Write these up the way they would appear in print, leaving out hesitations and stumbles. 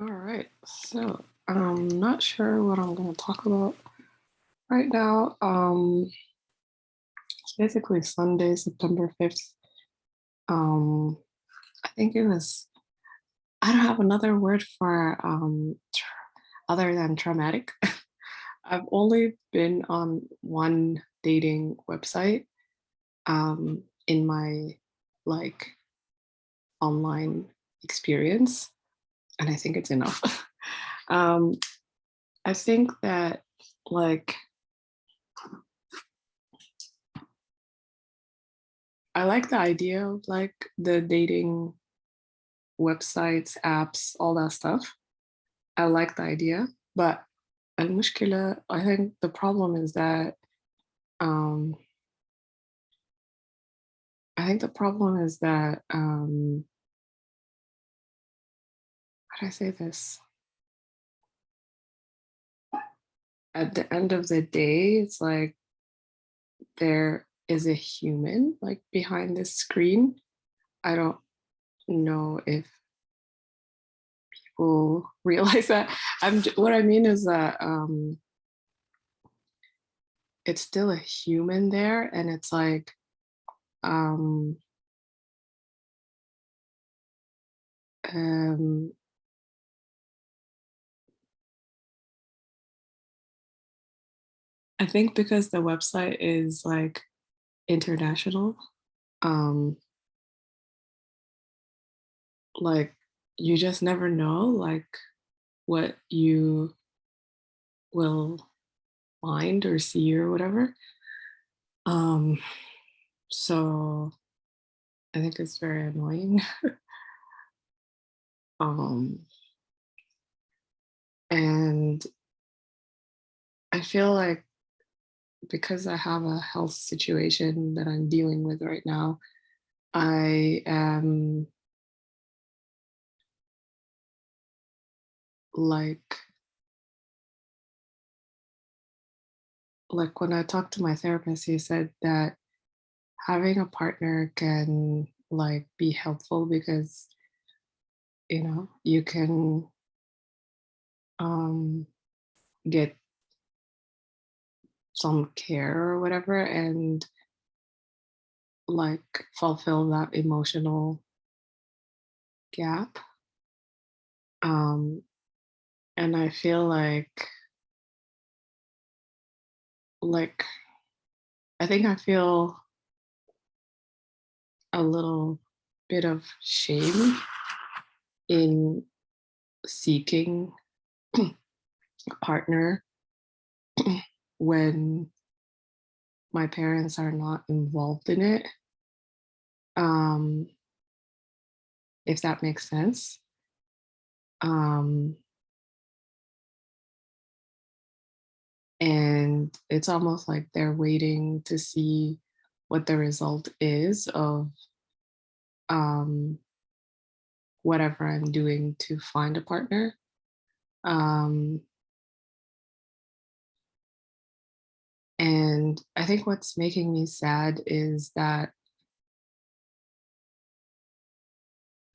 All right. So I'm not sure what I'm going to talk about right now. It's basically Sunday, September 5th. Um, I think it was, I don't have another word for other than traumatic. I've only been on one dating website in my like online experience, and I think it's enough. um, I think that like I like the idea of like the dating websites, apps, all that stuff. I like the idea, but المشكلة, I think the problem is that um, I think the problem is that how do I say this? At the end of the day, it's like there is a human like behind this screen. I don't know if people realize that. What I mean is that it's still a human there, and it's like um um I think because the website is like international, um like you just never know like what you will find or see or whatever. um so I think it's very annoying. um and I feel like because I have a health situation that I'm dealing with right now, I am like when I talked to my therapist, he said that having a partner can like be helpful because you can um get some care or whatever and like fulfill that emotional gap. um and I feel like I think I feel a little bit of shame in seeking a partner when my parents are not involved in it, um, if that makes sense. Um, and it's almost like they're waiting to see what the result is of um, whatever I'm doing to find a partner. Um, and I think what's making me sad is that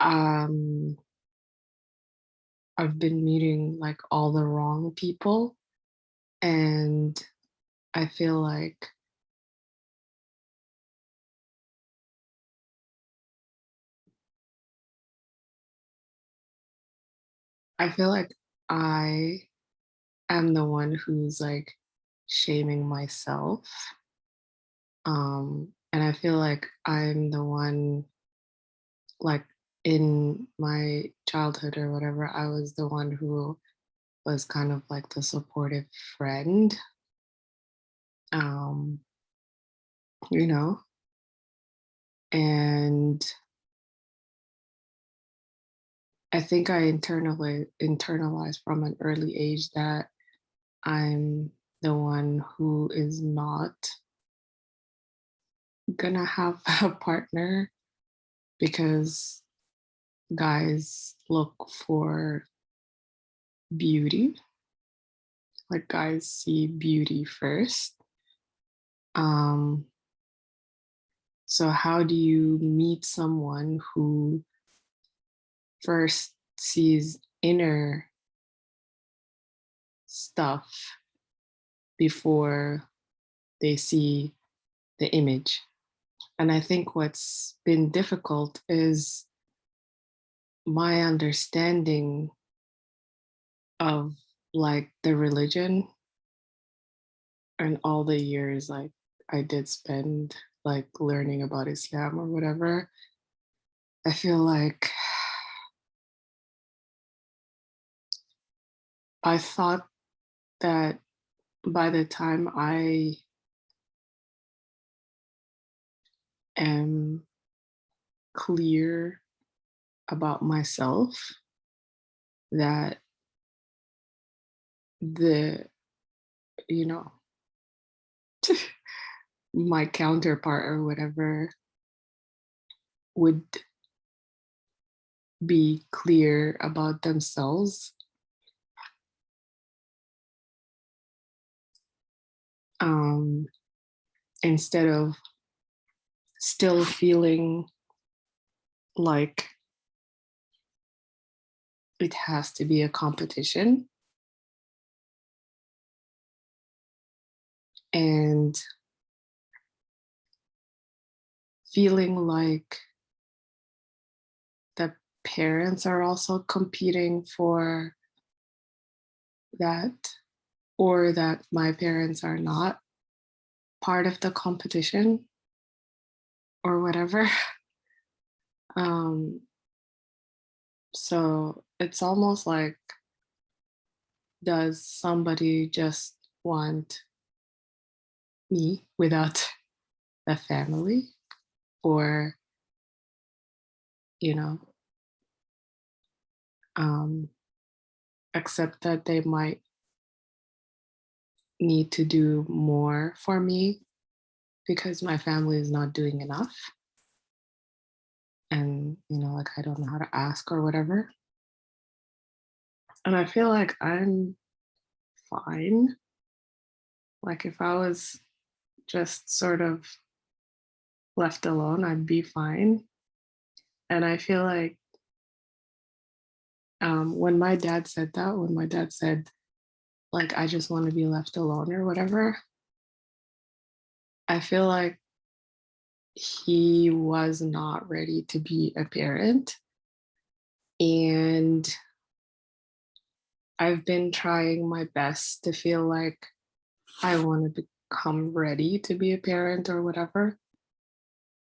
um, I've been meeting like all the wrong people, and I feel like I feel like I am the one who's like shaming myself. And I feel like I'm the one, like in my childhood or whatever, I was the one who was kind of like the supportive friend. Um, you know, and I think I internalized from an early age that I'm the one who is not gonna have a partner because guys look for beauty. Like guys see beauty first. Um, so how do you meet someone who first sees inner stuff before they see the image. And I think what's been difficult is my understanding of like the religion and all the years like I did spend like learning about Islam or whatever. I feel like I thought that by the time I am clear about myself, that the, you know, my counterpart or whatever would be clear about themselves, um, instead of still feeling like it has to be a competition and feeling like the parents are also competing for that, or that my parents are not part of the competition or whatever. Um, so it's almost like, does somebody just want me without the family? Or, you know, um, accept that they might need to do more for me because my family is not doing enough. And, like I don't know how to ask or whatever. And I feel like I'm fine. Like if I was just sort of left alone, I'd be fine. And I feel like when my dad said that, when my dad said, like, I just want to be left alone or whatever, I feel like he was not ready to be a parent. And I've been trying my best to feel like I want to become ready to be a parent or whatever.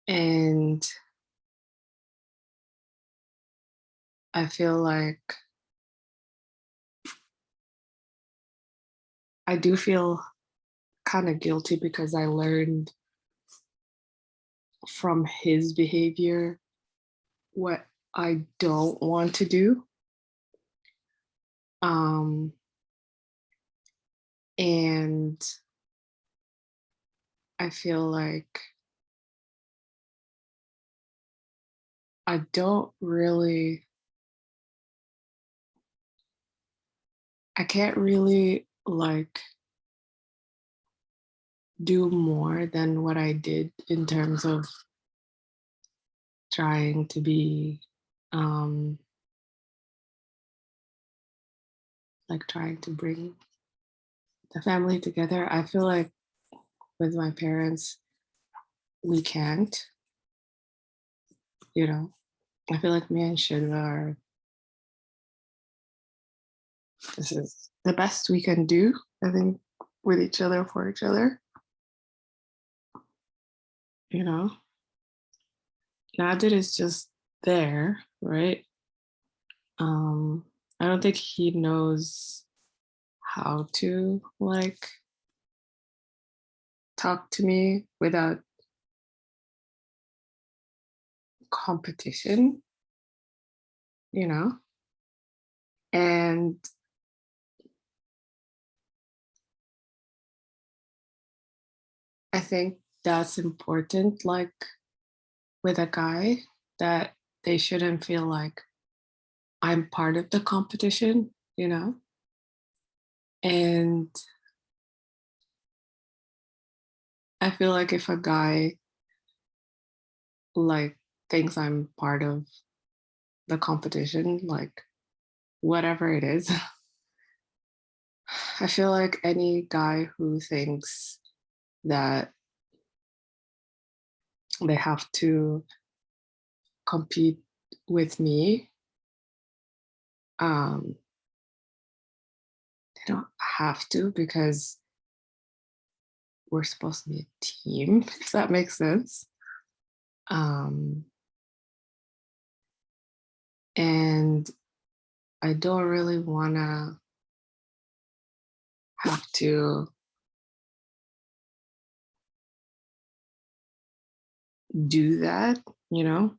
And I feel like I do feel kind of guilty because I learned from his behavior what I don't want to do. Um, and I feel like I don't really, I can't really like do more than what I did in terms of trying to be, um, like trying to bring the family together. I feel like with my parents, we can't, you know. I feel like me and Shiva are, this is the best we can do, I think, with each other, for each other, you know. Nadir is just there, right? Um, I don't think he knows how to like talk to me without competition, you know? And I think that's important, like with a guy, that they shouldn't feel like I'm part of the competition, you know? And I feel like if a guy like thinks I'm part of the competition, like whatever it is. I feel like any guy who thinks that they have to compete with me, um, they don't have to because we're supposed to be a team, if that makes sense. Um, and I don't really want to have to do that, you know?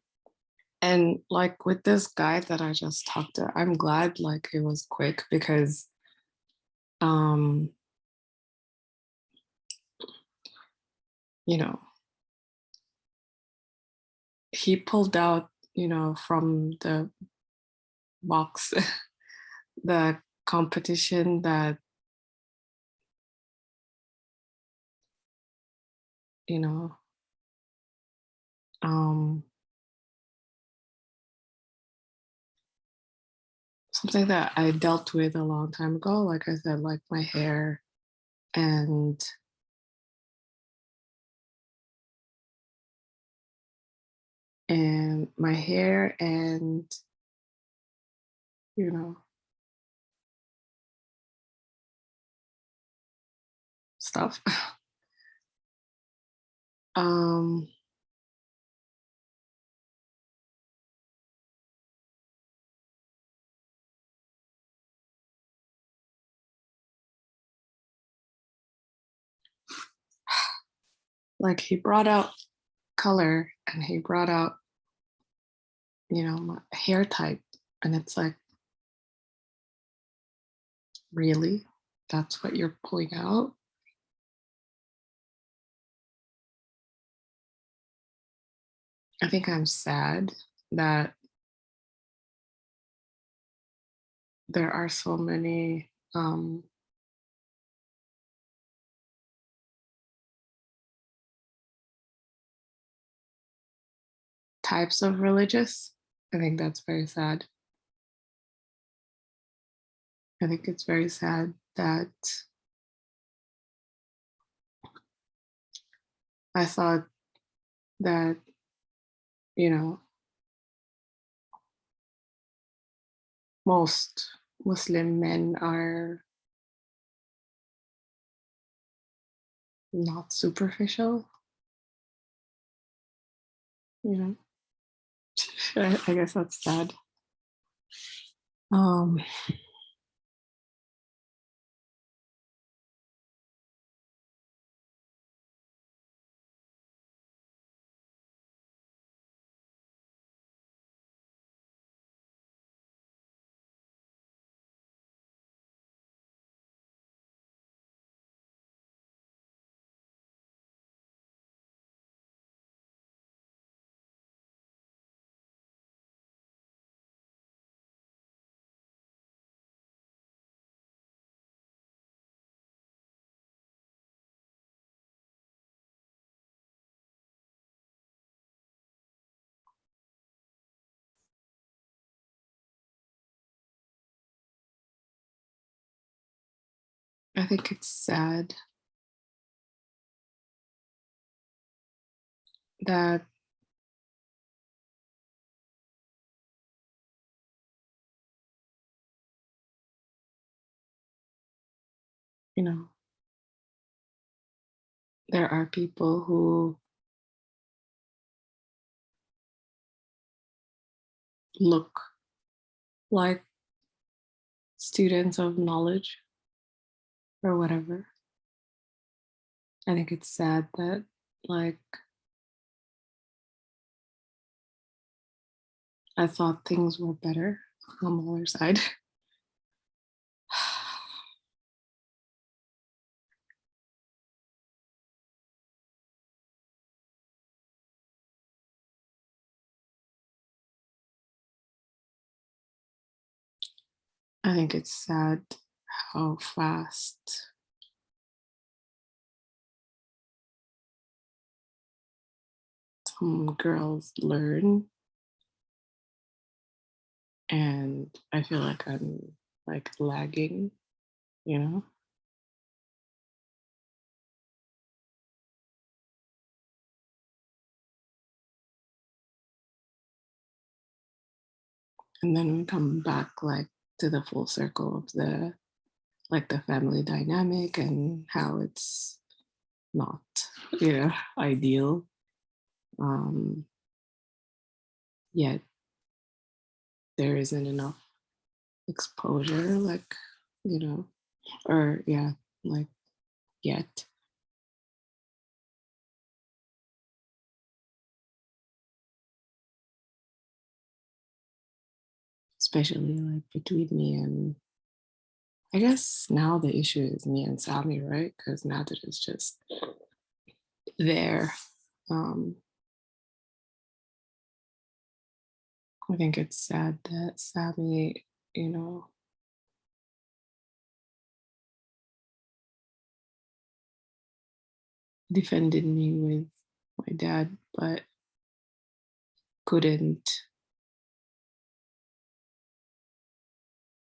And like with this guy that I just talked to, I'm glad like it was quick because um, you know, he pulled out, from the box the competition that, you know, um something that I dealt with a long time ago, like I said, like my hair and my hair and you know stuff. um like he brought out color and he brought out, my hair type, and it's like, really, that's what you're pulling out? I think I'm sad that there are so many types of religious. I think that's very sad. I think it's very sad that I thought that, you know, most Muslim men are not superficial, you know. I guess that's sad. Um, I think it's sad that, you know, there are people who look like students of knowledge or whatever. I think it's sad that, like, I thought things were better on the other side. I think it's sad how fast some girls learn and I feel like I'm like lagging, you know? And then we come back like to the full circle of the like the family dynamic and how it's not, ideal. Um, Yet there isn't enough exposure, like, you know, or yeah, like yet. Especially like between me and I guess now the issue is me and Sammy, right? Because now that it's just there, um, I think it's sad that Sammy, you know, defended me with my dad, but couldn't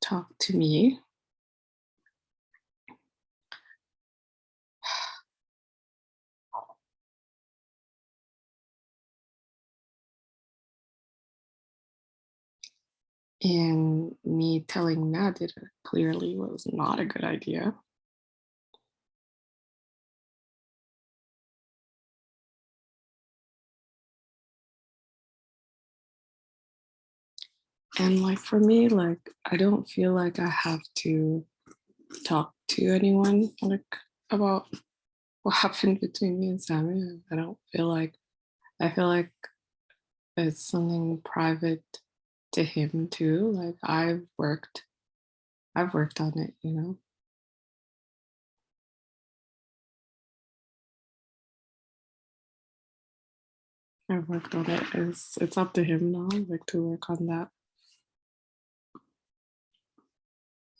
talk to me. And me telling Nat that it clearly was not a good idea. And like for me, like I don't feel like I have to talk to anyone like about what happened between me and Sammy. I don't feel like I feel like it's something private to him too. Like I've worked on it, you know. I've worked on it. It's up to him now, like to work on that.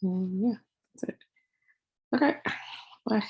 And yeah, that's it. Okay. Bye.